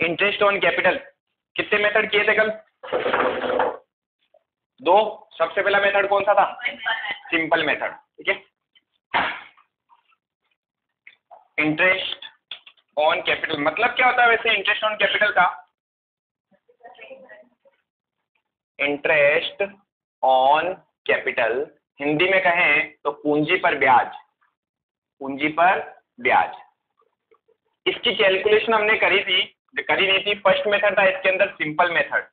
Interest on capital कितने method किए थे कल? 2। सबसे पहला मेथड कौन सा था? सिंपल मेथड, ठीक है। इंटरेस्ट ऑन कैपिटल मतलब क्या होता है वैसे इंटरेस्ट ऑन कैपिटल का? इंटरेस्ट ऑन कैपिटल हिंदी में कहें तो पूंजी पर ब्याज, पूंजी पर ब्याज। इसकी कैलकुलेशन हमने करी नहीं थी। फर्स्ट मेथड था इसके अंदर सिंपल मेथड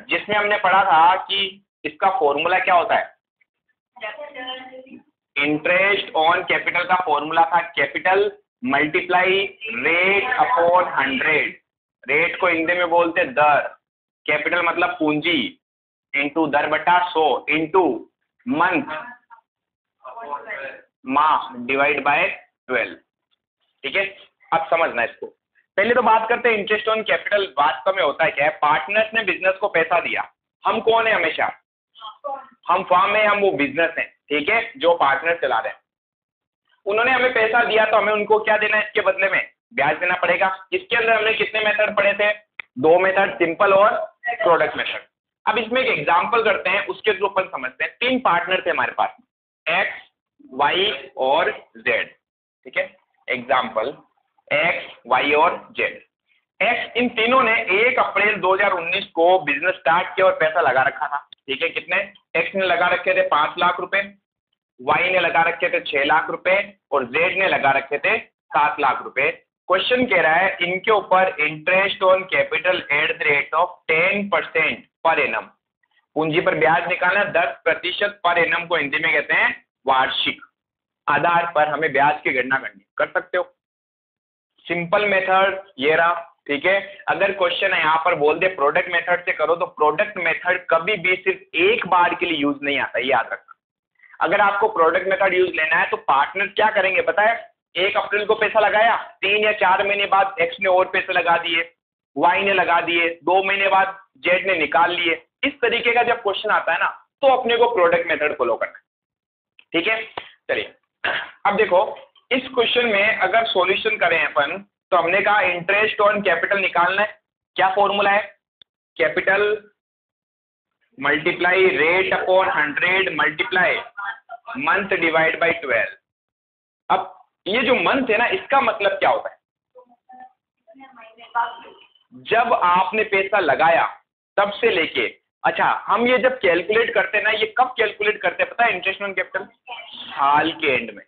जिसमें हमने पढ़ा था कि इसका फॉर्मूला क्या होता है? इंटरेस्ट ऑन कैपिटल का फॉर्मूला था capital multiply rate upon 100। Rate को हिंदी में बोलते दर, कैपिटल मतलब पूंजी, इंटू दर बटा 100 इंटू मंथ माह डिवाइड बाय 12, ठीक है। अब समझना इसको। पहले तो बात करते हैं इंटरेस्ट ऑन कैपिटल वास्तव में होता है क्या है। पार्टनर्स ने बिजनेस को पैसा दिया। हम कौन है? हमेशा हम फर्म है, हम वो बिजनेस है, ठीक है, जो पार्टनर चला रहे हैं। उन्होंने हमें पैसा दिया तो हमें उनको क्या देना है इसके बदले में? ब्याज देना पड़ेगा। इसके अंदर हमने कितने मेथड पढ़े थे? 2 मेथड, सिंपल और प्रोडक्ट मेथड। अब इसमें एक एग्जांपल करते हैं, उसके थ्रू अपन समझते हैं। 3 पार्टनर थे हमारे पास, एक्स, वाई और जेड, ठीक है। एग्जाम्पल एक्स, वाई और जेड। एक्स, इन तीनों ने 1 अप्रैल 2019 को बिजनेस स्टार्ट किया और पैसा लगा रखा था, ठीक है। कितने? एक्स ने लगा रखे थे 5 लाख रुपए, वाई ने लगा रखे थे 6 लाख रुपए और जेड ने लगा रखे थे 7 लाख रुपए। क्वेश्चन कह रहा है इनके ऊपर interest on capital at the rate of 10% per annum, पूंजी पर ब्याज निकालना 10% पर एनम को हिंदी में कहते हैं वार्षिक आधार पर हमें ब्याज की गणना करनी। कर सकते हो। सिंपल मेथड ये रहा, ठीक है। अगर क्वेश्चन है यहाँ पर बोल दे प्रोडक्ट मेथड से करो तो प्रोडक्ट मेथड कभी भी सिर्फ एक बार के लिए यूज नहीं आता, ये याद रखना। अगर आपको प्रोडक्ट मेथड यूज लेना है तो पार्टनर क्या करेंगे पता है? 1 अप्रैल को पैसा लगाया, 3 या 4 महीने बाद एक्स ने और पैसे लगा दिए, वाई ने लगा दिए, 2 महीने बाद जेड ने निकाल लिए। इस तरीके का जब क्वेश्चन आता है ना तो अपने को प्रोडक्ट मेथड फॉलो करना, ठीक है। चलिए अब देखो इस क्वेश्चन में अगर सॉल्यूशन करें अपन तो हमने कहा इंटरेस्ट ऑन कैपिटल निकालना है। क्या फॉर्मूला है? Capital multiply rate upon 100 multiply month divide by 12। अब ये जो मंथ है ना इसका मतलब क्या होता है? जब आपने पैसा लगाया तब से लेके, अच्छा हम ये जब कैलकुलेट करते हैं ना, ये कब कैलकुलेट करते हैं पता है? इंटरेस्ट ऑन कैपिटल साल के एंड में,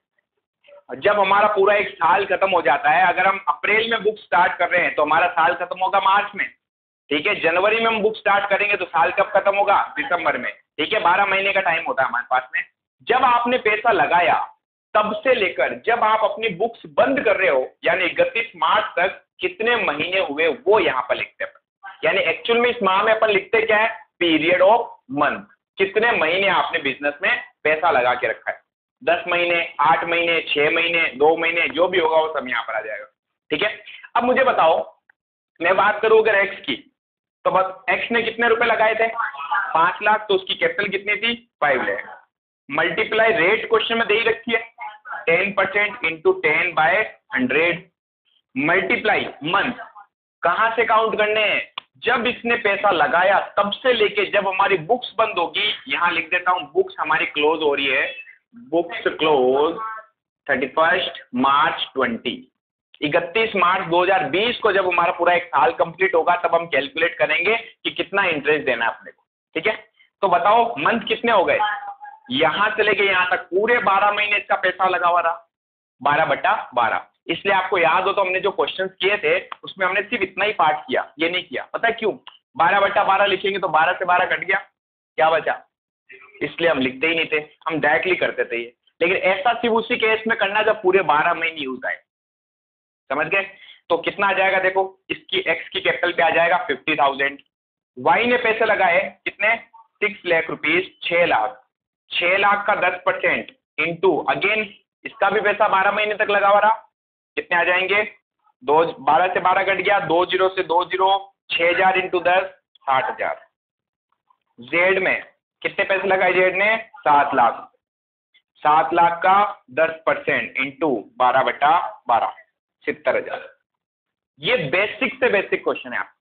जब हमारा पूरा एक साल खत्म हो जाता है। अगर हम अप्रैल में बुक स्टार्ट कर रहे हैं तो हमारा साल खत्म होगा मार्च में, ठीक है। जनवरी में हम बुक स्टार्ट करेंगे तो साल कब खत्म होगा? दिसंबर में, ठीक है। 12 महीने का टाइम होता है हमारे पास में। जब आपने पैसा लगाया तब से लेकर जब आप अपनी बुक्स बंद कर रहे हो यानी 31 मार्च तक कितने महीने हुए वो यहाँ पर लिखते हैं। यानी एक्चुअल में इस माह में अपन लिखते क्या है? Period of month. कितने महीने आपने बिजनेस में पैसा लगा के रखा है? 10 महीने, 8 महीने, 6 महीने, 2 महीने, जो भी होगा वो सब यहाँ पर आ जाएगा, ठीक है। अब मुझे बताओ, मैं बात करूं अगर एक्स की तो बस एक्स ने कितने रुपए लगाए थे? 5 लाख, तो उसकी कैपिटल कितनी थी? 5 लाख। मल्टीप्लाई रेट क्वेश्चन में दे ही रखी है 10% इंटू 10 बाय 100 मल्टीप्लाई मंथ। कहां से काउंट करने हैं? जब इसने पैसा लगाया तब से लेके जब हमारी बुक्स बंद होगी, यहां लिख देता हूं बुक्स हमारी क्लोज हो रही है, बुक्स क्लोज 31 मार्च 20, 31 मार्च 2020 को जब हमारा पूरा एक साल कंप्लीट होगा तब हम कैलकुलेट करेंगे कि कितना इंटरेस्ट देना है अपने को, ठीक है। तो बताओ मंथ कितने हो गए? यहां से लेके यहां तक पूरे 12 महीने इसका पैसा लगा हुआ रहा, 12/12। इसलिए आपको याद हो तो हमने जो क्वेश्चंस किए थे उसमें हमने सिर्फ इतना ही पार्ट किया, ये नहीं किया। पता है क्यों? 12/12 लिखेंगे तो 12 से 12 कट गया, क्या बचा? इसलिए हम लिखते ही नहीं थे, हम डायरेक्टली करते थे ये। लेकिन ऐसा सिर्फ उसी केस में करना जब पूरे 12 महीने यूज आए, समझ गए? तो कितना आ जाएगा देखो, इसकी एक्स की कैपिटल पे आ जाएगा 50,000। वाई ने पैसे लगाए कितने? 6 लाख रुपीज, 6 लाख। 6 लाख का 10% इंटू अगेन इसका भी पैसा 12 महीने तक लगा हुआ रहा, कितने आ जाएंगे? 12 से 12 कट गया, 2 0 से 2 0, 6,000 इंटू 10 60,000। जेड में कितने पैसे लगाए जेड ने? 7 लाख। 7 लाख का 10% इंटू 12/12 70,000। ये बेसिक से बेसिक क्वेश्चन है आप,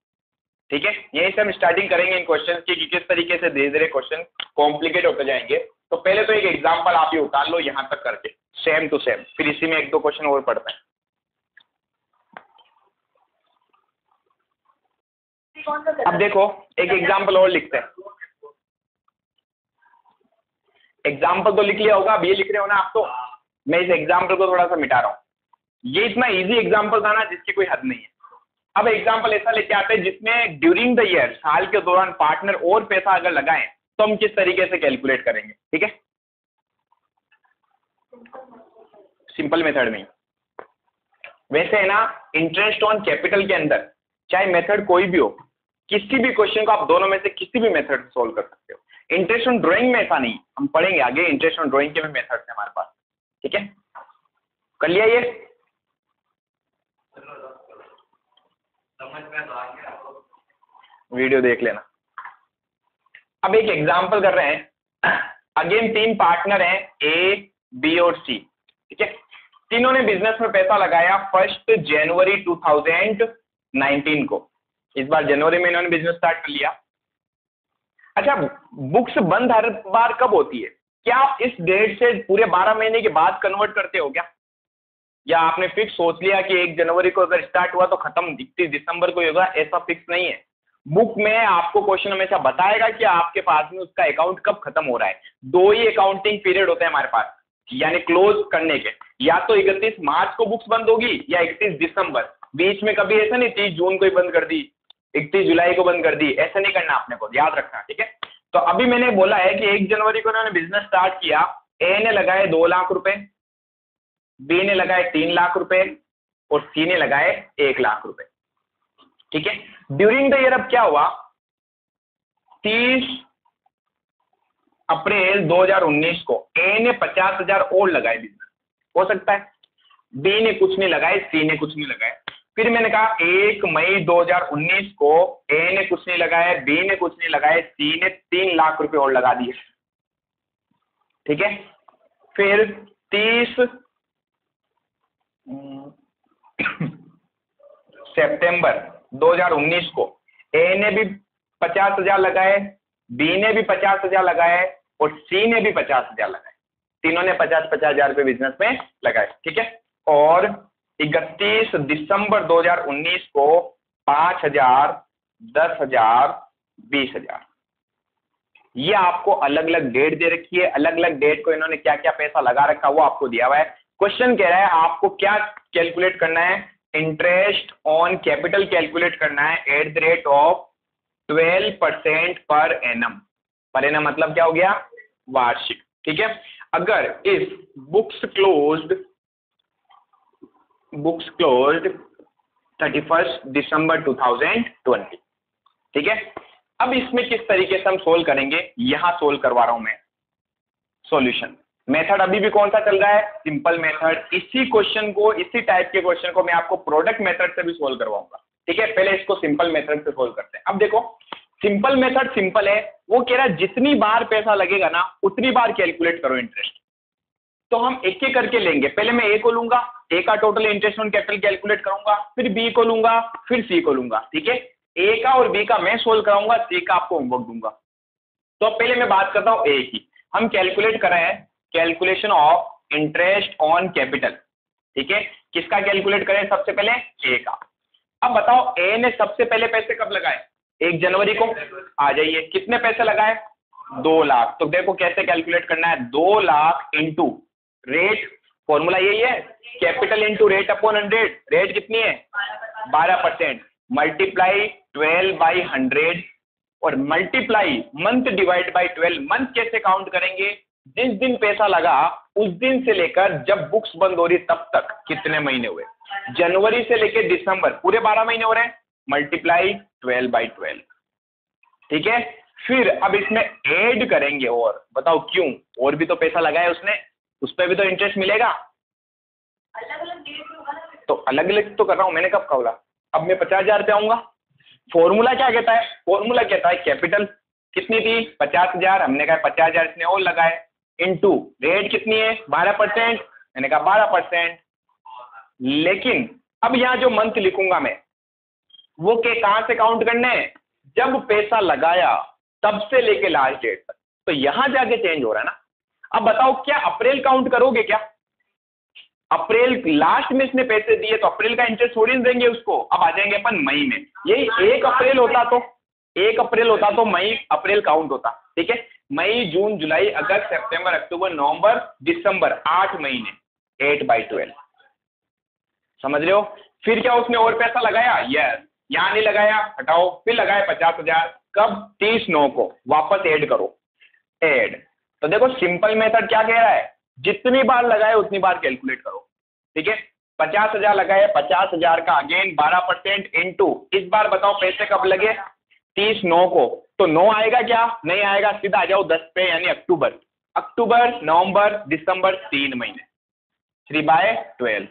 ठीक है। यहीं से हम स्टार्टिंग करेंगे इन क्वेश्चन की कि किस तरीके से धीरे धीरे क्वेश्चन कॉम्प्लिकेट होते जाएंगे। तो पहले तो एक एग्जांपल आप ही उतार लो यहाँ तक करके, सेम टू सेम, फिर इसी में एक दो क्वेश्चन और पढ़ते हैं। अब देखो एक एग्जांपल और लिखते हैं। एग्जाम्पल तो लिख लिया होगा, अब ये लिख रहे हो ना आप, तो मैं इस एग्जाम्पल को थोड़ा सा मिटा रहा हूँ। ये इतना इजी एग्जाम्पल था ना जिसकी कोई हद नहीं है। अब एग्जाम्पल ऐसा लेके आते हैं जिसमें ड्यूरिंग द ईयर, साल के दौरान पार्टनर और पैसा अगर लगाएं तो हम किस तरीके से कैलकुलेट करेंगे, ठीक है। सिंपल मेथड में। वैसे है ना, इंटरेस्ट ऑन कैपिटल के अंदर चाहे मेथड कोई भी हो, किसी भी क्वेश्चन को आप दोनों में से किसी भी मेथड से सोल्व कर सकते हो। इंटरेस्ट ऑन ड्राइंग में ऐसा नहीं, हम पढ़ेंगे आगे, इंटरेस्ट ऑन ड्राइंग के भी मेथड है हमारे पास, ठीक है। कर लिया ये समझ में तो आ गया, वीडियो देख लेना। अब एक एग्जांपल कर रहे हैं। अगेन 3 पार्टनर हैं, ए, बी और सी, ठीक है। तीनों ने बिजनेस में पैसा लगाया 1 जनवरी 2019 को। इस बार जनवरी में इन्होंने बिजनेस स्टार्ट कर लिया। अच्छा, बुक्स बंद हर बार कब होती है? क्या आप इस डेट से पूरे 12 महीने के बाद कन्वर्ट करते हो क्या? या आपने फिक्स सोच लिया कि 1 जनवरी को अगर स्टार्ट हुआ तो खत्म 31 दिसंबर को होगा? ऐसा फिक्स नहीं है। बुक में आपको क्वेश्चन हमेशा बताएगा कि आपके पास में उसका अकाउंट कब खत्म हो रहा है। 2 ही अकाउंटिंग पीरियड होते हैं हमारे पास, यानी क्लोज करने के, या तो 31 मार्च को बुक्स बंद होगी या 31 दिसंबर। बीच में कभी ऐसा नहीं 30 जून को ही बंद कर दी, 31 जुलाई को बंद कर दी, ऐसा नहीं करना आपने को, याद रखना, ठीक है। तो अभी मैंने बोला है कि 1 जनवरी को उन्होंने बिजनेस स्टार्ट किया। ए ने लगाए 2 लाख रुपए, बी ने लगाए 3 लाख रुपए और सी ने लगाए 1 लाख रुपए, ठीक है। ड्यूरिंग द ईयर अब क्या हुआ, 30 अप्रैल 2019 को ए ने 50,000 और लगाए बिजनेस, हो सकता है। बी ने कुछ नहीं लगाए, सी ने कुछ नहीं लगाए। फिर मैंने कहा 1 मई 2019 को ए ने कुछ नहीं लगाया, बी ने कुछ नहीं लगाया, सी ने 3 लाख रुपए और लगा दिए, ठीक है। फिर 30 सितंबर 2019 को ए ने भी 50,000 लगाए, बी ने भी 50,000 लगाए और सी ने भी 50,000 लगाए। तीनों ने 50,000 रुपए बिजनेस में लगाए, ठीक है। और 31 दिसंबर 2019 को 5,000, 10,000, 20,000, ये आपको अलग अलग डेट दे रखी है। अलग अलग डेट को इन्होंने क्या क्या पैसा लगा रखा वो आपको दिया हुआ है। क्वेश्चन कह रहा है आपको क्या कैलकुलेट करना है, इंटरेस्ट ऑन कैपिटल कैलकुलेट करना है at the rate of 12% per annum. Per annum मतलब क्या हो गया, वार्षिक, ठीक है। अगर इस बुक्स क्लोज्ड 31 दिसंबर 2020, ठीक है। अब इसमें किस तरीके से हम सोल्व करेंगे, यहां सोल्व करवा रहा हूं मैं सॉल्यूशन। मेथड अभी भी कौन सा चल रहा है, सिंपल मेथड। इसी क्वेश्चन को, इसी टाइप के क्वेश्चन को मैं आपको प्रोडक्ट मेथड से भी सोल्व करवाऊंगा, ठीक है। पहले इसको सिंपल मेथड से सोल्व करते हैं। अब देखो सिंपल मेथड सिंपल है, वो कह रहा है जितनी बार पैसा लगेगा ना उतनी बार कैलकुलेट करो इंटरेस्ट। तो हम एक एक करके लेंगे। पहले मैं ए को लूंगा, ए का total interest on capital calculate करूंगा, फिर बी को लूंगा, फिर सी को लूंगा, ठीक है। ए का और बी का मैं सोल्व कराऊंगा, सी का आपको होमवर्क दूंगा। तो पहले मैं बात करता हूं ए की। हम कैलकुलेट कर रहे हैं calculation of interest on capital, ठीक है। किसका कैलकुलेट करें, सबसे पहले ए का। अब बताओ ए ने सबसे पहले पैसे कब लगाए, 1 जनवरी को। आ जाइए, कितने पैसे लगाए, 2 लाख। तो देखो कैसे कैलकुलेट करना है, 2 लाख इंटू रेट, फॉर्मूला यही है, capital into rate upon 100। Rate कितनी है, 12%, मल्टीप्लाई 12/100 और multiply month divide by 12। Month कैसे काउंट करेंगे, जिस दिन पैसा लगा उस दिन से लेकर जब बुक्स बंद हो रही तब तक कितने महीने हुए, जनवरी से लेकर दिसंबर, पूरे 12 महीने हो रहे हैं, मल्टीप्लाई 12/12, ठीक है। फिर अब इसमें ऐड करेंगे, और बताओ क्यों, और भी तो पैसा लगाया उसने, उस पर भी तो इंटरेस्ट मिलेगा। अलग अलग डेट होगा ना, तो अलग अलग तो कर रहा हूं, मैंने कब कहा। अब मैं 50,000 पे आऊंगा। फॉर्मूला क्या कहता है, फॉर्मूला कहता है कैपिटल कितनी थी, 50,000, हमने कहा 50,000 इसने और लगाए, इंटू रेट कितनी है 12%, मैंने कहा 12%। लेकिन अब यहाँ जो मंथ लिखूंगा मैं, वो के कहां से काउंट करने, जब पैसा लगाया तब से लेके लास्ट डेट तक, तो यहां जाके चेंज हो रहा है ना। अब बताओ क्या अप्रैल काउंट करोगे क्या, अप्रैल लास्ट में इसने पैसे दिए तो अप्रैल का इंटरेस्ट थोड़ी ना देंगे उसको। अब आ जाएंगे अपन मई में, यही 1 अप्रैल होता तो 1 अप्रैल होता तो मई अप्रैल काउंट होता, ठीक है। मई जून जुलाई अगस्त सितंबर अक्टूबर नवंबर दिसंबर 8 महीने 8/12, समझ रहे हो। फिर क्या उसने और पैसा लगाया, यस, यहां नहीं लगाया हटाओ, फिर लगाया 50,000, कब 30/9 को, वापस ऐड करो, ऐड। तो देखो सिंपल मेथड क्या कह रहा है, जितनी बार लगाए उतनी बार कैलकुलेट करो, ठीक है। 50,000 लगाए, 50,000 का अगेन 12% इंटू, इस बार बताओ पैसे कब लगे, 30/9 को, तो 9 आएगा क्या, नहीं आएगा, सीधा आ जाओ 10 पे, यानी अक्टूबर, अक्टूबर नवंबर दिसंबर 3 महीने, 3/12,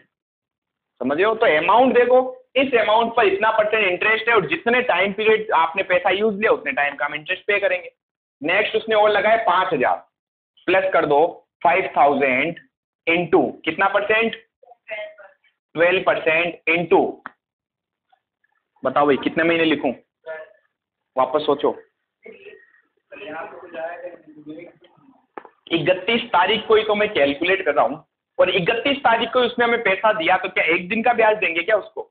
समझ रहे हो। तो अमाउंट देखो, इस अमाउंट पर इतना % इंटरेस्ट है, और जितने टाइम पीरियड आपने पैसा यूज लिया उतने टाइम का हम इंटरेस्ट पे करेंगे। नेक्स्ट उसने और लगाए 5,000, प्लस कर दो 5,000 इंटू कितना %, 12% इंटू, बताओ भाई कितने महीने लिखूं, वापस सोचो। 31 तारीख को ही तो मैं कैलकुलेट कर रहा हूं, और 31 तारीख को उसने हमें पैसा दिया, तो क्या एक दिन का ब्याज देंगे क्या उसको,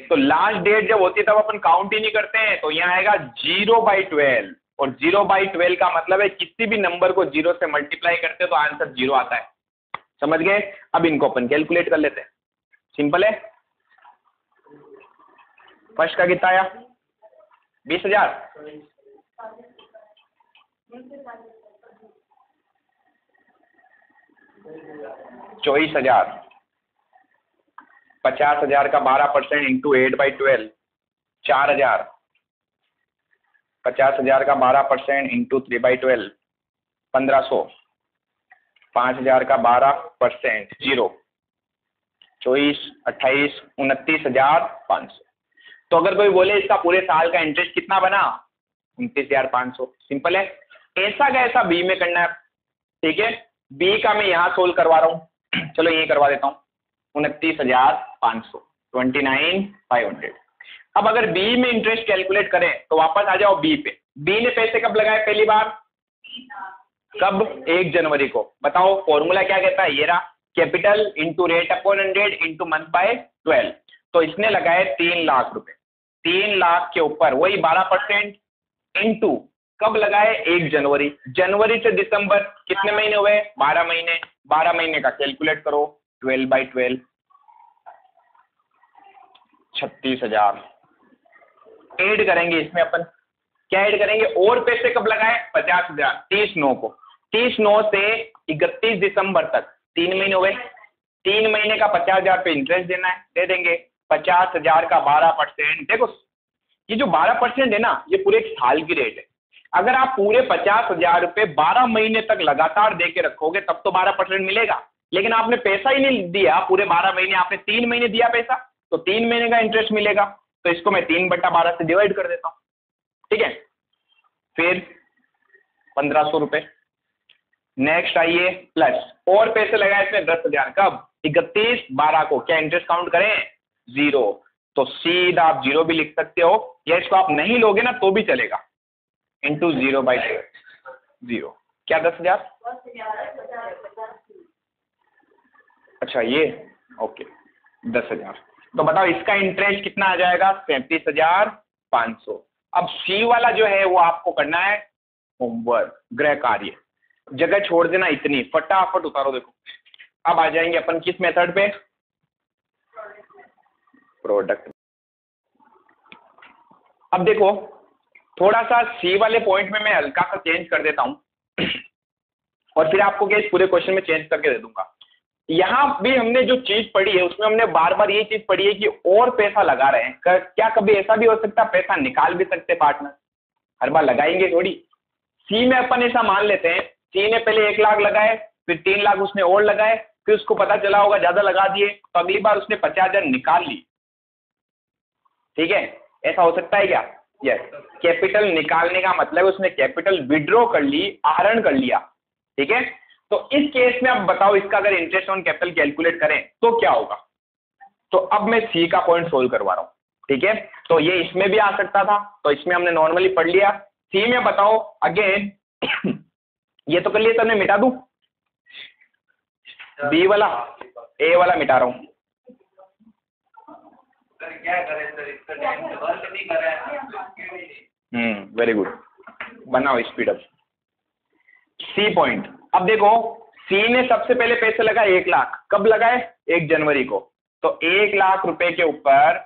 तो लास्ट डेट जब होती है तब अपन काउंट ही नहीं करते हैं, तो यहाँ आएगा 0/12, और 0/12 का मतलब है किसी भी नंबर को 0 से मल्टीप्लाई करते हैं तो आंसर 0 आता है, समझ गए। अब इनको अपन कैलकुलेट कर लेते हैं, सिंपल है। फर्स्ट का कितना आया, 20,000, 24,000, 50,000 का 12% इंटू 8/12, 4,000, 50,000 का 12% इंटू 3/12, 1,500, 5,000 का 12% 0, 24, 28, 29,500। तो अगर कोई बोले इसका पूरे साल का इंटरेस्ट कितना बना, 29,500, सिंपल है। ऐसा का ऐसा बी में करना है, ठीक है। बी का मैं यहाँ सोल्व करवा रहा हूँ, चलो ये करवा देता हूँ, 29,500, 29,500। अब अगर बी में इंटरेस्ट कैलकुलेट करें तो वापस आ जाओ बी पे। बी ने पैसे कब लगाए पहली बार, कब, 1 जनवरी को। बताओ फॉर्मूला क्या कहता है, ये रहा, capital into rate upon 100 into month. तो इसने लगाए 3 लाख रुपए, 3 लाख के ऊपर वही 12% इंटू कब लगाए, 1 जनवरी, जनवरी से दिसंबर कितने महीने हुए, 12 महीने, 12 महीने का कैलकुलेट करो, 12/12, 36,000। ऐड करेंगे इसमें अपन, क्या ऐड करेंगे, और पैसे कब लगाए, 50,000, 30/9 को, 30/9 से 31 दिसंबर तक 3 महीने हुए, 3 महीने का 50,000 पे इंटरेस्ट देना है, दे देंगे। 50,000 का 12%, देखो ये जो 12% है ना, ये पूरे एक साल की रेट है। अगर आप पूरे 50,000 रुपए 12 महीने तक लगातार दे के रखोगे तब तो 12% मिलेगा, लेकिन आपने पैसा ही नहीं दिया पूरे 12 महीने, आपने 3 महीने दिया पैसा, तो 3 महीने का इंटरेस्ट मिलेगा। तो इसको मैं 3/12 से डिवाइड कर देता हूँ, ठीक है। फिर 1,500 रुपए। नेक्स्ट आइए प्लस, और पैसे लगाए इसमें 10,000, कब, 31/12 को, क्या इंटरेस्ट काउंट करें, 0, तो सीधा आप 0 भी लिख सकते हो, या इसको आप नहीं लोगे ना तो भी चलेगा, इंटू 0/0, क्या 10,000, अच्छा ये, ओके 10,000। तो बताओ इसका इंटरेस्ट कितना आ जाएगा, 37,500। अब सी वाला जो है वो आपको करना है होमवर्क, गृह कार्य, जगह छोड़ देना इतनी, फटाफट उतारो। देखो अब आ जाएंगे अपन किस मेथड पे, प्रोडक्ट। अब देखो थोड़ा सा सी वाले पॉइंट में मैं हल्का सा चेंज कर देता हूं और फिर आपको क्या इस पूरे क्वेश्चन में चेंज करके दे दूंगा। यहां भी हमने जो चीज पढ़ी है उसमें हमने बार बार ये चीज पढ़ी है कि और पैसा लगा रहे हैं, क्या कभी ऐसा भी हो सकता है पैसा निकाल भी सकते पार्टनर, हर बार लगाएंगे थोड़ी। सी में अपन ऐसा मान लेते हैं, सी ने पहले 1 लाख लगाए, फिर 3 लाख उसने और लगाए, फिर उसको पता चला होगा ज्यादा लगा दिए, तो अगली बार उसने 50,000 निकाल ली, ठीक है। ऐसा हो सकता है क्या, यस। कैपिटल निकालने का मतलब है उसने कैपिटल विड्रॉ कर ली, आहरण कर लिया, ठीक है। तो इस केस में अब बताओ इसका अगर इंटरेस्ट ऑन कैपिटल कैलकुलेट करें तो क्या होगा। तो अब मैं सी का पॉइंट सोल्व करवा रहा हूं, ठीक है, तो ये इसमें भी आ सकता था, तो इसमें हमने नॉर्मली पढ़ लिया। सी में बताओ अगेन ये तो कर लिया, तो मैं मिटा दूं बी वाला, ए वाला मिटा रहा हूं। क्या करें सर, इसका टाइम से वर्क नहीं कर रहा है। वेरी गुड, बनाओ स्पीड अप। सी पॉइंट, अब देखो सी ने सबसे पहले पैसे लगाए 1 लाख, कब लगाए 1 जनवरी को, तो 1 लाख रुपए के ऊपर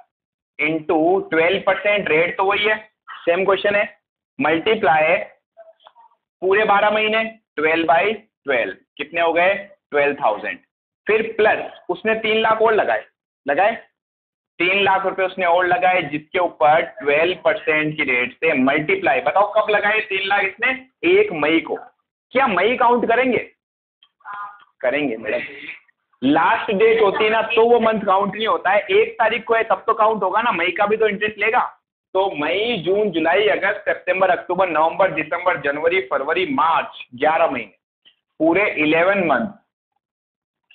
इंटू 12% रेट तो वही है, सेम क्वेश्चन है, मल्टीप्लाई पूरे 12 महीने 12/12 कितने हो गए 12,000, फिर प्लस उसने 3 लाख और लगाए 3 लाख रुपए उसने और लगाए, जिसके ऊपर 12% की रेट से मल्टीप्लाई, बताओ कब लगाए 3 लाख इसने 1 मई को। क्या मई काउंट करेंगे मैडम, लास्ट डेट होती है ना तो वो मंथ काउंट नहीं होता है, 1 तारीख को है तब तो काउंट होगा ना, मई का भी तो इंटरेस्ट लेगा। तो मई जून जुलाई अगस्त सितंबर अक्टूबर नवंबर दिसंबर जनवरी फरवरी मार्च 11 महीने, पूरे 11 मंथ,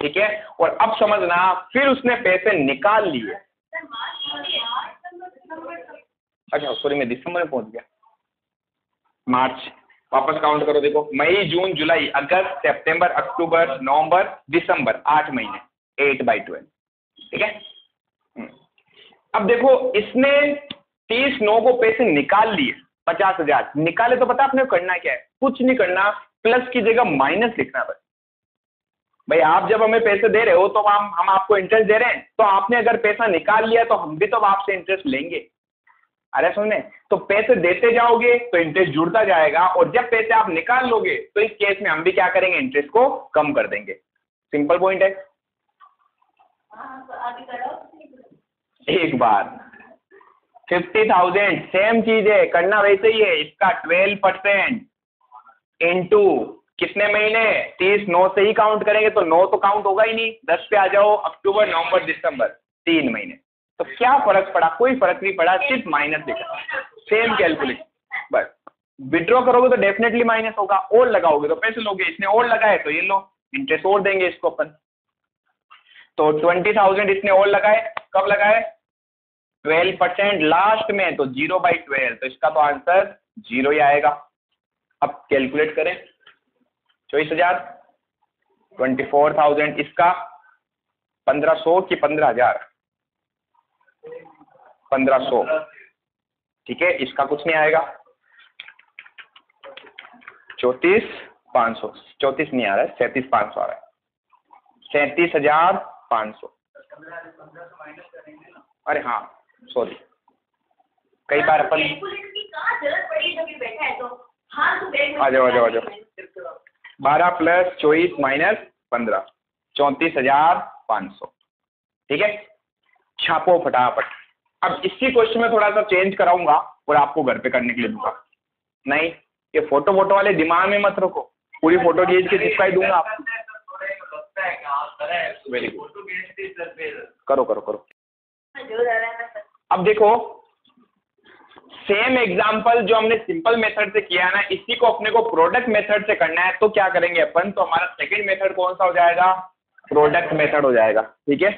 ठीक है। और अब समझना, फिर उसने पैसे निकाल लिए, अच्छा सॉरी मैं दिसंबर में पहुंच गया, मार्च, वापस काउंट करो, देखो मई जून जुलाई अगस्त सितंबर अक्टूबर नवंबर दिसंबर 8 महीने 8/12, ठीक है। अब देखो इसने 30/9 को पैसे निकाल लिए 50,000 निकाले, तो पता आपने करना क्या है, कुछ नहीं करना, प्लस की जगह माइनस लिखना बस। भाई आप जब हमें पैसे दे रहे हो तो हम आपको इंटरेस्ट दे रहे हैं, तो आपने अगर पैसा निकाल लिया तो हम भी तो आपसे इंटरेस्ट लेंगे, अरे सुनने, तो पैसे देते जाओगे तो इंटरेस्ट जुड़ता जाएगा, और जब पैसे आप निकाल लोगे तो इस केस में हम भी क्या करेंगे, इंटरेस्ट को कम कर देंगे, सिंपल पॉइंट है। एक बार 50,000 सेम चीज है, करना वैसे ही है, इसका 12% इंटू कितने महीने 30/9 से ही काउंट करेंगे, तो 9 तो काउंट होगा ही नहीं, 10 पे आ जाओ, अक्टूबर नवंबर दिसंबर 3 महीने, तो क्या फर्क पड़ा, कोई फर्क नहीं पड़ा, सिर्फ माइनस लिखा, सेम कैलकुलेशन, बस विड्रॉ करोगे तो डेफिनेटली माइनस होगा, और लगाओगे तो पैसे लोगे, इसने और लगाए तो ये लो इंटरेस्ट और देंगे इसको अपन। तो 20,000 इसने और लगाए, कब लगाए 12% लास्ट में, तो 0/12, तो इसका तो आंसर 0 ही आएगा। अब कैलकुलेट करें, 24,000 24,000 इसका 1,500 की 15,000 1500, ठीक है, इसका कुछ नहीं आएगा 34,500, 34 नहीं आ रहा है, 37,500 आ रहा है, 37,500, अरे हाँ सॉरी, कई बार अपन आ जाओ 12 प्लस 24 माइनस 15 34,500, ठीक है, छापो फटाफट। अब इसी क्वेश्चन में थोड़ा सा चेंज कराऊंगा और आपको घर पे करने के लिए दूंगा, नहीं ये फोटो वाले दिमाग में मत रखो, पूरी फोटो खींच के चिपका ही दूंगा आपको। वेरी गुड, करो। अब देखो सेम एग्जांपल जो हमने सिंपल मेथड से किया ना, इसी को अपने को प्रोडक्ट मेथड से करना है, तो क्या करेंगे अपन, तो हमारा सेकंड मेथड कौन सा हो जाएगा, प्रोडक्ट मेथड हो जाएगा, ठीक है,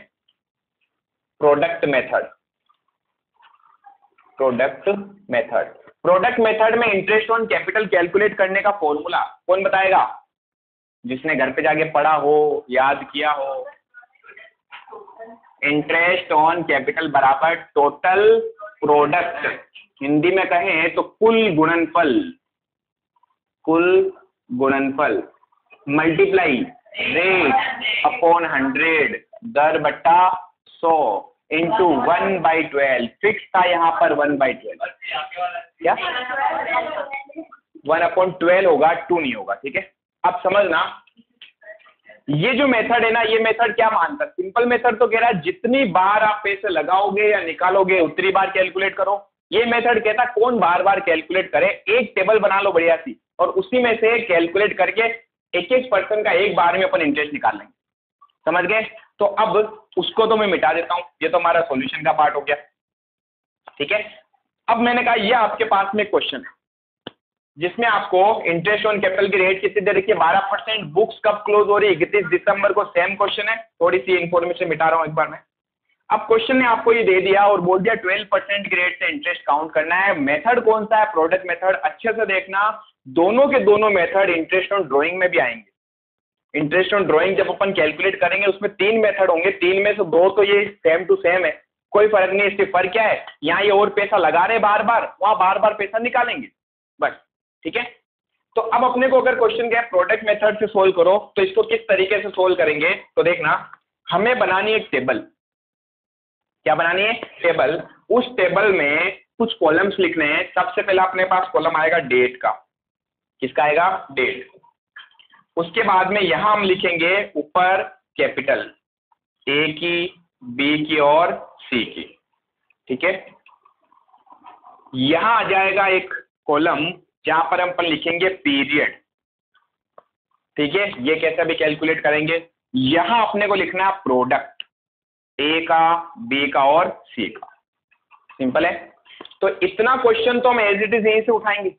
प्रोडक्ट मेथड में इंटरेस्ट ऑन कैपिटल कैलकुलेट करने का फॉर्मूला कौन बताएगा, जिसने घर पे जाके पढ़ा हो, याद किया हो, इंटरेस्ट ऑन कैपिटल बराबर टोटल प्रोडक्ट, हिंदी में कहें तो कुल गुणनफल मल्टीप्लाई रेट अपॉन 100 दर बट्टा 100 इंटू 1/12, फिक्स था यहाँ पर 1/12, क्या 1/12 होगा, 2 नहीं होगा, ठीक है। अब समझना ये जो मेथड है ना, ये मेथड क्या मानता है, सिंपल मेथड तो कह रहा है जितनी बार आप पैसे लगाओगे या निकालोगे उतनी बार कैलकुलेट करो, ये मेथड कहता है कौन बार बार कैलकुलेट करे, एक टेबल बना लो बढ़िया सी और उसी में से कैलकुलेट करके एक पर्सन का एक बार में अपन इंटरेस्ट निकाल लेंगे, समझ गए। तो अब उसको तो मैं मिटा देता हूं, ये तो हमारा सॉल्यूशन का पार्ट हो गया, ठीक है। अब मैंने कहा ये आपके पास में क्वेश्चन है जिसमें आपको इंटरेस्ट ऑन कैपिटल की रेट कितनी दे रखी है 12%, बुक्स कब क्लोज हो रही है 31 दिसंबर को, सेम क्वेश्चन है, थोड़ी सी इंफॉर्मेशन मिटा रहा हूं एक बार मैं, अब क्वेश्चन ने आपको ये दे दिया और बोल दिया 12% की रेट से इंटरेस्ट काउंट करना है। मेथड कौन सा है? Product method. अच्छे से देखना, दोनों के दोनों मेथड इंटरेस्ट ऑन ड्राइंग में भी आएंगे। इंटरेस्ट ऑन ड्राइंग जब अपन कैलकुलेट करेंगे उसमें 3 मेथड होंगे, 3 में से 2 तो ये सेम टू सेम है, कोई फर्क नहीं। इससे फर्क क्या है, यहाँ ये और पैसा लगा रहे बार बार, वहां बार बार पैसा निकालेंगे बस। ठीक है, तो अब अपने को अगर क्वेश्चन क्या है प्रोडक्ट मेथड से सोल्व करो, तो इसको किस तरीके से सोल्व करेंगे? तो देखना, हमें बनानी है एक टेबल। क्या बनानी है? टेबल। उस टेबल में कुछ कॉलम्स लिखने हैं। सबसे पहले अपने पास कॉलम आएगा डेट का। किसका आएगा? डेट। उसके बाद में यहां हम लिखेंगे ऊपर कैपिटल, ए की, बी की और सी की। ठीक है, यहां आ जाएगा एक कॉलम जहां पर हम अपन लिखेंगे पीरियड। ठीक है, ये कैसे भी कैलकुलेट करेंगे। यहां अपने को लिखना है प्रोडक्ट, ए का, बी का और सी का। सिंपल है। तो इतना क्वेश्चन तो हम एज इट इज यहीं से उठाएंगे,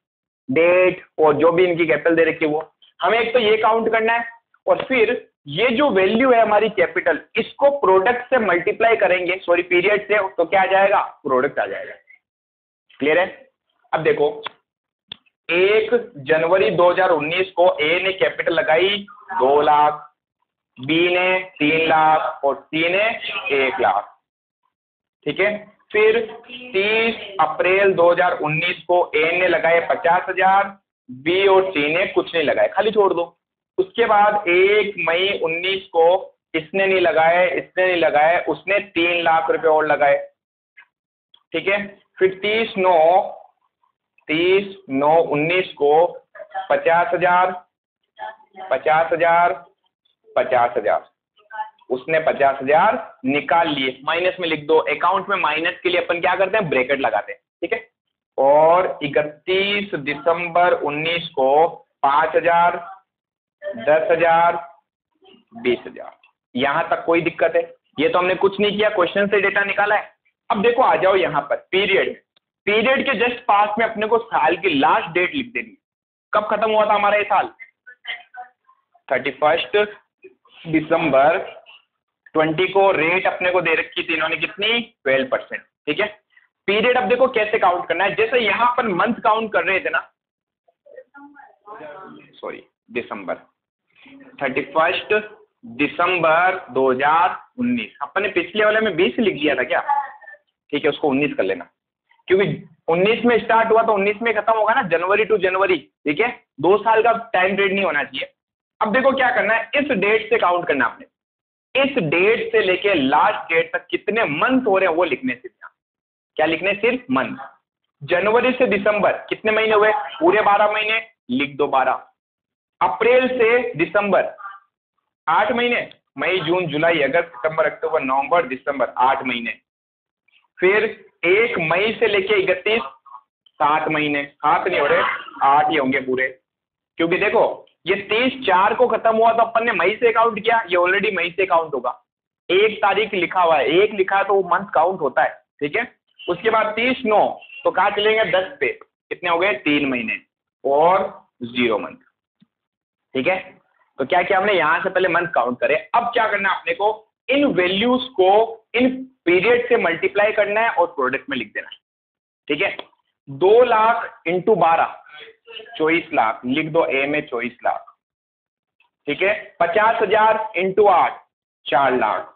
डेट और जो भी इनकी कैपिटल दे रखी है वो। हमें एक तो ये काउंट करना है और फिर ये जो वैल्यू है हमारी कैपिटल, इसको प्रोडक्ट से मल्टीप्लाई करेंगे, सॉरी पीरियड से, तो क्या आ जाएगा? प्रोडक्ट आ जाएगा। क्लियर है? अब देखो, 1 जनवरी 2019 को ए ने कैपिटल लगाई 2 लाख, बी ने 3 लाख और सी ने 1 लाख। ठीक है, फिर 30 अप्रैल 2019 को ए ने लगाए 50,000, बी और सी ने कुछ नहीं लगाए, खाली छोड़ दो। उसके बाद 1 मई 19 को इसने नहीं लगाए, इसने नहीं लगाए, उसने 3 लाख रुपए और लगाए। ठीक है, फिर 30/9/19 को 50,000, 50,000, 50,000, उसने 50,000 निकाल लिए, माइनस में लिख दो। अकाउंट में माइनस के लिए अपन क्या करते हैं? ब्रैकेट लगाते हैं। ठीक है, और 31 दिसंबर 19 को 5,000, 10,000, 20,000। यहां तक कोई दिक्कत है? ये तो हमने कुछ नहीं किया, क्वेश्चन से डेटा निकाला है। अब देखो, आ जाओ यहां पर पीरियड। पीरियड के जस्ट पास में अपने को साल की लास्ट डेट लिख देनी। कब खत्म हुआ था हमारा ये साल? 31 दिसंबर 20 को। रेट अपने को दे रखी थी इन्होंने कितनी? 12%। ठीक है, पीरियड अब देखो कैसे काउंट करना है। जैसे यहां पर मंथ काउंट कर रहे थे ना, सॉरी दिसंबर, 31 दिसंबर 2019। अपन ने पिछले वाले में 20 लिख दिया था क्या? ठीक है, उसको 19 कर लेना, क्योंकि 19 में स्टार्ट हुआ तो 19 में खत्म होगा ना, जनवरी टू जनवरी। ठीक है, 2 साल का टाइम पीरियड नहीं होना चाहिए। अब देखो क्या करना है, इस डेट से काउंट करना है आपने। इस डेट से लेके लास्ट डेट तक कितने मंथ हो रहे हैं वो लिखने से। क्या लिखने? सिर्फ मंथ। जनवरी से दिसंबर कितने महीने हुए? पूरे 12 महीने, लिख दो 12। अप्रैल से दिसंबर 8 महीने, मई जून जुलाई अगस्त सितंबर अक्टूबर नवंबर दिसंबर, 8 महीने। फिर 1 मई से लेके 31, 7 महीने। 7 नहीं हो रहे, 8 ही होंगे पूरे, क्योंकि देखो ये 30/4 को खत्म हुआ तो अपन ने मई से काउंट किया, ये ऑलरेडी मई से काउंट होगा। 1 तारीख लिखा हुआ है, 1 लिखा है तो वो मंथ काउंट होता है। ठीक है, उसके बाद 30/9 तो कहाँ चलेंगे? 10 पे। कितने हो गए? 3 महीने और 0 मंथ। ठीक है, तो क्या किया हमने? यहां से पहले मंथ काउंट करे। अब क्या करना है अपने को? इन वैल्यूज को इन पीरियड से मल्टीप्लाई करना है और प्रोडक्ट में लिख देना है। ठीक है, 2 लाख इंटू 12 24 लाख, लिख दो ए में 24 लाख। ठीक है, 50,000 इंटू 8 4 लाख।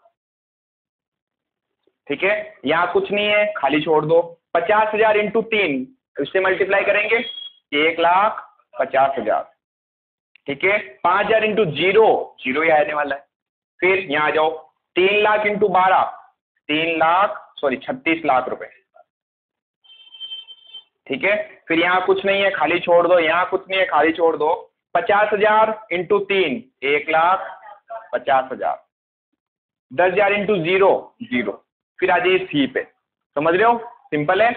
ठीक है, यहां कुछ नहीं है, खाली छोड़ दो। 50,000 इंटू 3, इससे मल्टीप्लाई करेंगे 1,50,000। ठीक है, 5,000 इंटू 0, 0 ही आने वाला है। फिर यहां आ जाओ, 3 लाख इंटू 12 36 लाख रुपए। ठीक है, फिर यहां कुछ नहीं है, खाली छोड़ दो। यहां कुछ नहीं है, खाली छोड़ दो। 50,000 इंटू 3 1,50,000। 10,000 इंटू 0 0। फिर आ जाइए सी पे, समझ रहे हो? सिंपल है।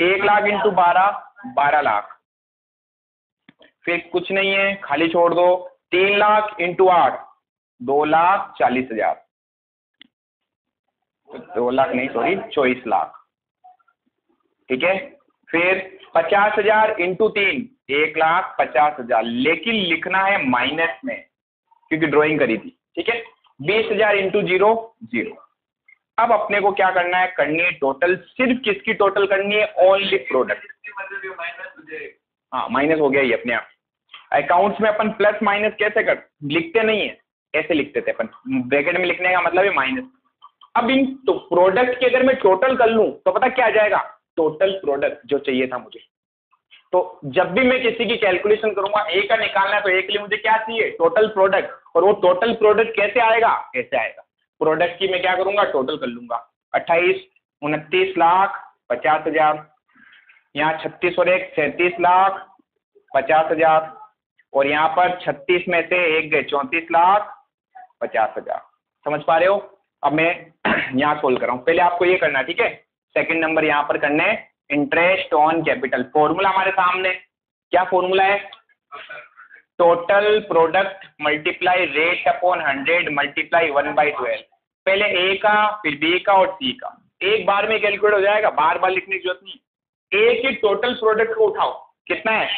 1 लाख इंटू 12 12 लाख। फिर कुछ नहीं है, खाली छोड़ दो। 3 लाख इंटू 8 2,40,000। 2 लाख नहीं, सॉरी 24 लाख। ठीक है, फिर 50,000 इंटू 3 1,50,000, लेकिन लिखना है माइनस में क्योंकि ड्राइंग करी थी। ठीक है, 20,000 इंटू 0 0। अब अपने को क्या करना है, करनी है टोटल, सिर्फ किसकी टोटल करनी है, ओनली प्रोडक्ट। मतलब ये माइनस हो जाएगा। हाँ माइनस हो गया ये अपने आप। अकाउंट्स में अपन प्लस माइनस कैसे कर लिखते नहीं है, ऐसे लिखते थे अपन, ब्रैकेट में लिखने का मतलब है माइनस। अब इन तो प्रोडक्ट की अगर मैं टोटल कर लूं तो पता क्या आ जाएगा, टोटल प्रोडक्ट जो चाहिए था मुझे। तो जब भी मैं किसी की कैलकुलेशन करूंगा, ए का निकालना है तो ए के लिए मुझे क्या चाहिए, टोटल प्रोडक्ट। और वो टोटल प्रोडक्ट कैसे आएगा, ऐसे आएगा। प्रोडक्ट की मैं क्या करूंगा, टोटल कर लूंगा। 28 29 लाख 50 हजार, यहाँ 36 और 1 37 लाख 50 हजार, और यहाँ पर 36 में से एक गए 34 लाख 50 हजार। समझ पा रहे हो। अब मैं यहाँ सोल्व कर रहा हूँ, पहले आपको ये करना है, ठीक है। सेकंड नंबर यहाँ पर करने, इंटरेस्ट ऑन कैपिटल। फॉर्मूला हमारे सामने, क्या फॉर्मूला है, total product multiply rate upon 100 multiply 1/12। पहले ए का, फिर बी का और सी का, एक बार में कैलकुलेट हो जाएगा, बार बार लिखने की जरूरत नहीं। ए के टोटल प्रोडक्ट को उठाओ, कितना है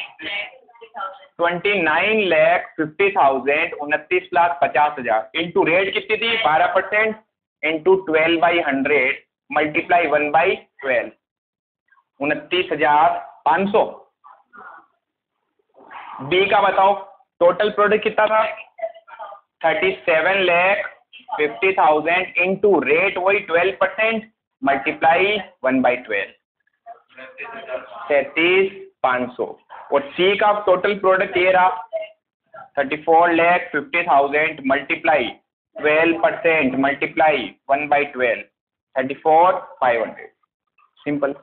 29,50,000, 29,50,000 इंटू रेट कितनी थी 12% इंटू 12/100 मल्टीप्लाई 1/12, 29,500। बी का बताओ टोटल प्रोडक्ट कितना था 37,50,000 इंटू रेट वही 12% मल्टीप्लाई 1/12, 33,500। और सी का टोटल प्रोडक्ट ये रहा 34,50,000 मल्टीप्लाई 12% मल्टीप्लाई 1/12, 34,500। सिंपल।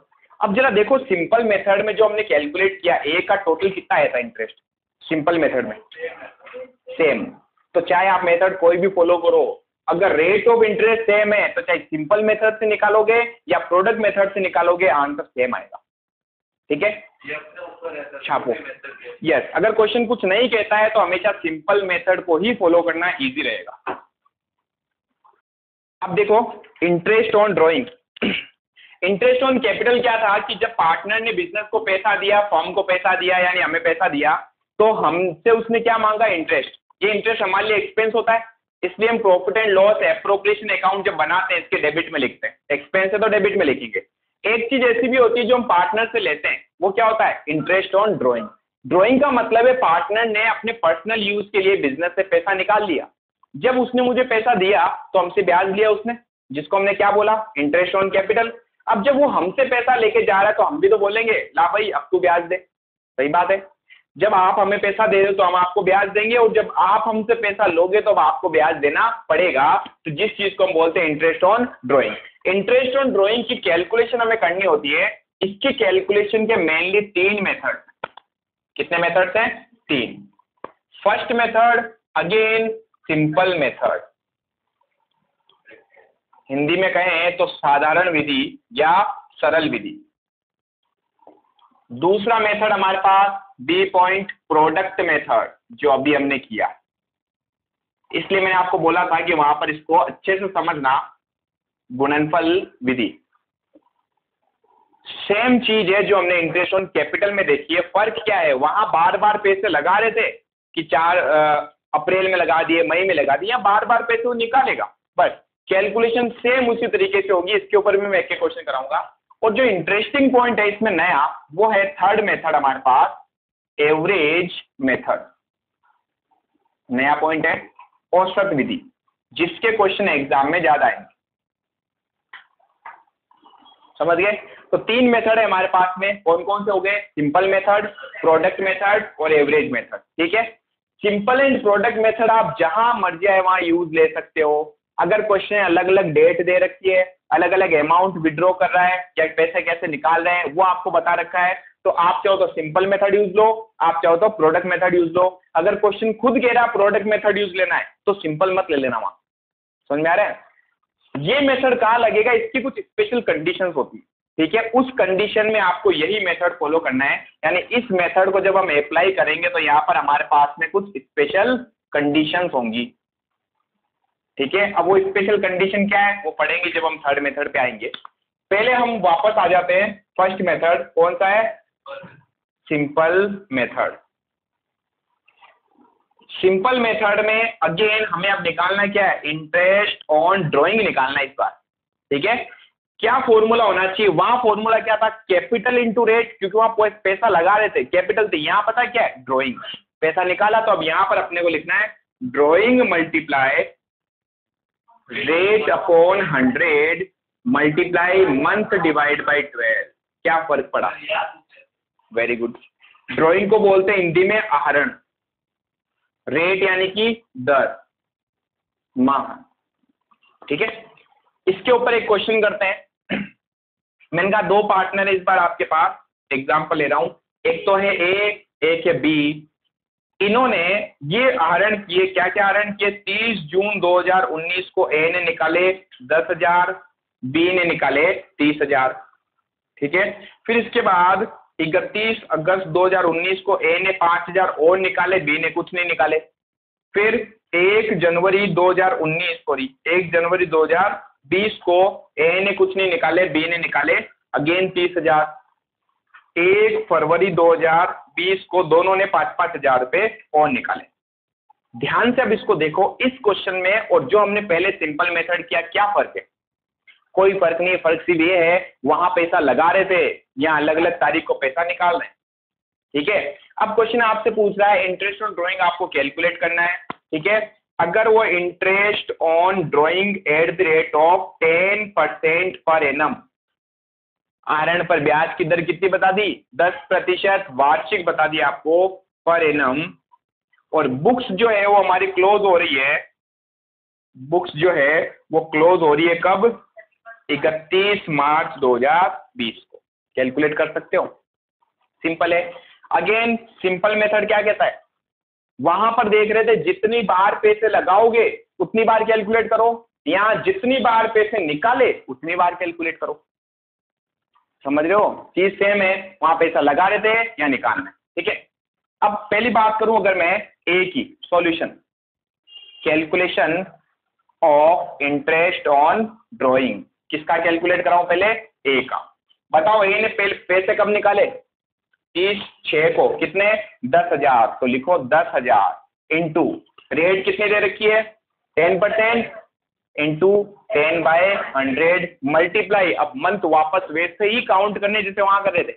अब जरा देखो सिंपल मेथड में जो हमने कैलकुलेट किया, ए का टोटल कितना आया था इंटरेस्ट, सिंपल मेथड में सेम। तो चाहे आप मेथड कोई भी फॉलो करो, अगर रेट ऑफ इंटरेस्ट सेम है तो चाहे सिंपल मेथड से निकालोगे या प्रोडक्ट मेथड से निकालोगे, आंसर सेम आएगा। ठीक है, छापो। यस, अगर क्वेश्चन कुछ नहीं कहता है तो हमेशा सिंपल मेथड को ही फॉलो करना इजी रहेगा। अब देखो interest on drawing, interest on capital क्या था कि जब पार्टनर ने बिजनेस को पैसा दिया, फर्म को पैसा दिया, यानी हमें पैसा दिया, तो हमसे उसने क्या मांगा, इंटरेस्ट। ये इंटरेस्ट हमारे लिए एक्सपेंस होता है, इसलिए हम profit and loss appropriation account जब बनाते हैं इसके डेबिट में लिखते हैं। एक्सपेंस है तो डेबिट में लिखेंगे। एक चीज ऐसी भी होती है जो हम पार्टनर से लेते हैं, वो क्या होता है, इंटरेस्ट ऑन ड्रॉइंग। ड्रॉइंग का मतलब है पार्टनर ने अपने पर्सनल यूज के लिए बिजनेस से पैसा निकाल लिया, जब उसने मुझे पैसा दिया तो हमसे ब्याज लिया उसने, जिसको हमने क्या बोला, इंटरेस्ट ऑन कैपिटल। अब जब वो हमसे पैसा लेके जा रहा है तो हम भी तो बोलेंगे ला भाई अब तू ब्याज दे, सही बात है। जब आप हमें पैसा दे रहे हो तो हम आपको ब्याज देंगे, और जब आप हमसे पैसा लोगे तो अब आपको ब्याज देना पड़ेगा। तो जिस चीज को हम बोलते हैं interest on drawing. Interest on drawing की कैलकुलेशन हमें करनी होती है। इसकी कैलकुलेशन के मेनली 3 मेथड। कितने मेथड्स हैं, 3। First method again simple method, Hindi में कहें तो साधारण विधि या सरल विधि। दूसरा मेथड हमारे पास बी पॉइंट प्रोडक्ट मेथड, जो अभी हमने किया। इसलिए मैंने आपको बोला था कि वहां पर इसको अच्छे से समझना, गुणनफल विधि। सेम चीज है जो हमने इंटरेस्ट ऑन कैपिटल में देखी है। फर्क क्या है, वहां बार बार पैसे लगा रहे थे कि 4 अप्रैल में लगा दिए, मई में लगा दिए, बार बार पैसे वो निकालेगा, बस कैलकुलेशन सेम उसी तरीके से होगी। इसके ऊपर भी मैं एक क्वेश्चन कराऊंगा। और जो इंटरेस्टिंग पॉइंट है इसमें नया, वो है थर्ड मेथड हमारे पास, एवरेज मेथड। नया पॉइंट है औसत विधि, जिसके क्वेश्चन एग्जाम में ज्यादा आएंगे। समझ गए। तो 3 मेथड है हमारे पास में, कौन कौन से हो गए, सिंपल मेथड, प्रोडक्ट मेथड और एवरेज मेथड। ठीक है, सिंपल एंड प्रोडक्ट मेथड आप जहां मर्जी है वहां यूज ले सकते हो। अगर क्वेश्चन अलग अलग डेट दे रखी है, अलग अलग अमाउंट विड्रॉ कर रहा है, क्या पैसे कैसे निकाल रहे हैं वो आपको बता रखा है, तो आप चाहो तो सिंपल मेथड यूज लो, आप चाहो तो प्रोडक्ट मेथड यूज लो। अगर क्वेश्चन खुद कह रहा है प्रोडक्ट मेथड यूज लेना है तो सिंपल मत ले लेना वहां। समझ में आ रहा है। ये मेथड कहां लगेगा, इसकी कुछ स्पेशल कंडीशंस होती है। ठीक है, उस कंडीशन में आपको यही मेथड फॉलो करना है। यानी इस मेथड को जब हम अप्लाई करेंगे तो यहाँ पर हमारे पास में कुछ स्पेशल कंडीशंस होंगी। ठीक है, अब वो स्पेशल कंडीशन क्या है वो पढ़ेंगे जब हम थर्ड मेथड पे आएंगे। पहले हम वापस आ जाते हैं फर्स्ट मेथड, कौन सा है, सिंपल मेथड। सिंपल मेथड में अगेन हमें अब निकालना क्या है, इंटरेस्ट ऑन ड्रॉइंग निकालना है इस बार। ठीक है। क्या फॉर्मूला होना चाहिए, वहां फॉर्मूला क्या था, कैपिटल इंटू रेट, क्योंकि वहां पैसा लगा रहे थे, कैपिटल थे। यहाँ पता क्या है, ड्रॉइंग, पैसा निकाला, तो अब यहाँ पर अपने को लिखना है drawing multiply rate upon 100 multiply month divide by 12। क्या फर्क पड़ा, वेरी गुड। ड्रॉइंग को बोलते हैं हिंदी में आहरण, रेट यानी कि दर, माह, ठीक है। इसके ऊपर एक क्वेश्चन करते हैं। मैंने कहा 2 पार्टनर है इस बार आपके पास, एग्जांपल ले रहा हूं, एक तो है ए, एक है बी। इन्होंने ये आहरण किए, क्या क्या आहरण किए, 30 जून 2019 को ए ने निकाले 10,000, बी ने निकाले 30,000, ठीक है। फिर इसके बाद 31 अगस्त 2019 को ए ने 5,000 और निकाले, बी ने कुछ नहीं निकाले। फिर 1 जनवरी 2020 को ए ने कुछ नहीं निकाले, बी ने निकाले अगेन 30,000। 1 फरवरी 2020 को दोनों ने 5,000 रुपए और निकाले। ध्यान से अब इसको देखो, इस क्वेश्चन में और जो हमने पहले सिंपल मेथड किया, क्या फर्क है, कोई फर्क नहीं है। फर्क सिर्फ ये है, वहां पैसा लगा रहे थे, यहाँ अलग अलग तारीख को पैसा निकाल रहे हैं, ठीक है। अब क्वेश्चन आपसे पूछ रहा है इंटरेस्ट ऑन ड्राइंग आपको कैलकुलेट करना है, ठीक है। अगर वो interest on drawing at the rate of 10% per annum, आहरण पर ब्याज की दर कितनी बता दी, 10% वार्षिक बता दी आपको पर एनम। और बुक्स जो है वो हमारी क्लोज हो रही है, बुक्स जो है वो क्लोज हो रही है कब, 31 मार्च 2020 को। कैलकुलेट कर सकते हो, सिंपल है। अगेन सिंपल मेथड क्या कहता है, वहां पर देख रहे थे जितनी बार पैसे लगाओगे उतनी बार कैलकुलेट करो, यहां जितनी बार पैसे निकाले उतनी बार कैलकुलेट करो। समझ रहे हो, चीज सेम है, वहां पैसा लगा रहे थे या निकालना है, ठीक है। अब पहली बात करूं अगर मैं ए की, solution, calculation of interest on drawing, किसका कैलकुलेट कराऊं, पहले ए का। बताओ ए ने पैसे कब निकाले, 30/6 को, कितने, 10,000। तो लिखो 10,000 इंटू रेट कितने दे रखी है, 10% इंटू 10/100 मल्टीप्लाई, अब मंथ वापस वैसे ही काउंट करने जैसे वहां कर रहे थे।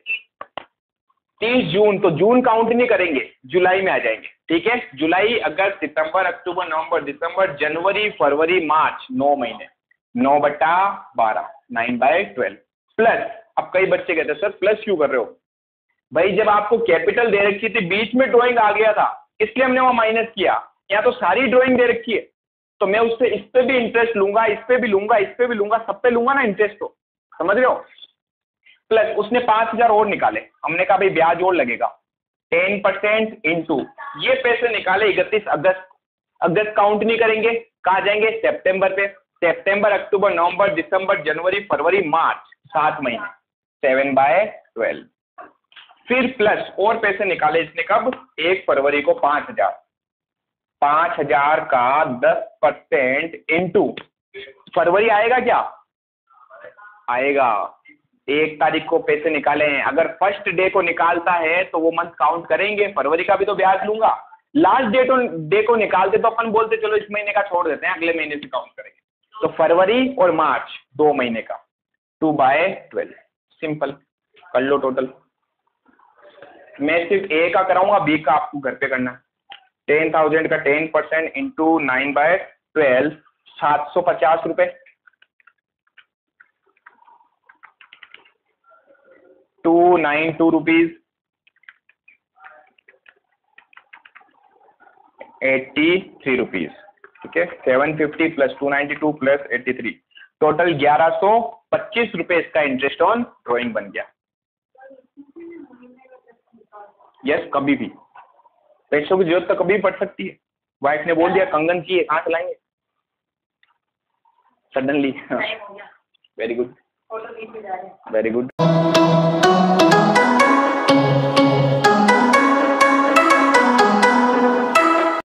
30 जून, तो जून काउंट नहीं करेंगे, जुलाई में आ जाएंगे, ठीक है। जुलाई, अगस्त, सितंबर, अक्टूबर, नवंबर, दिसंबर, जनवरी, फरवरी, मार्च, 9 महीने, 9/12, 9/12 प्लस। अब कई बच्चे कहते हैं सर प्लस क्यों कर रहे हो, भाई जब आपको कैपिटल दे रखी थी, बीच में ड्राइंग आ गया था इसलिए हमने वहां माइनस किया। यहाँ तो सारी ड्राइंग दे रखी है, तो मैं उससे इस पे भी इंटरेस्ट लूंगा, इस पे भी लूंगा, इस पे भी लूंगा, सब पे लूंगा ना इंटरेस्ट, तो समझ रहे हो। प्लस उसने 5,000 और निकाले, हमने कहा भाई ब्याज और लगेगा, 10% इंटू ये पैसे निकाले 31 अगस्त, अगस्त काउंट नहीं करेंगे, कहाँ जाएंगे, सितंबर पे, सितंबर, अक्टूबर, नवंबर, दिसंबर, जनवरी, फरवरी, मार्च, 7 महीने, 7/12। फिर प्लस और पैसे निकाले इसने कब, 1 फरवरी को 5,000, 5,000 का 10% इंटू फरवरी आएगा, क्या आएगा, 1 तारीख को पैसे निकाले हैं, अगर फर्स्ट डे को निकालता है तो वो मंथ काउंट करेंगे, फरवरी का भी तो ब्याज लूंगा। लास्ट डे को निकालते तो अपन बोलते चलो इस महीने का छोड़ देते हैं, अगले महीने से काउंट करेंगे। तो फरवरी और मार्च 2 महीने का, 2/12, सिंपल कर लो टोटल। मैं सिर्फ ए का कराऊंगा, बी का आपको घर पे करना। 10,000 का 10% इंटू 9/12, 750 रुपए, 292 रुपीज 83 रुपीज, ठीक है। 750 प्लस 292 प्लस 83, टोटल 1125 रुपए इसका इंटरेस्ट ऑन ड्राइंग बन गया। यस, कभी भी पैसों की जरूरत तो कभी पड़ सकती है। वाइफ ने बोल दिया कंगन चाहिए, कहाँ चलाएंगे suddenly. Very good, very good.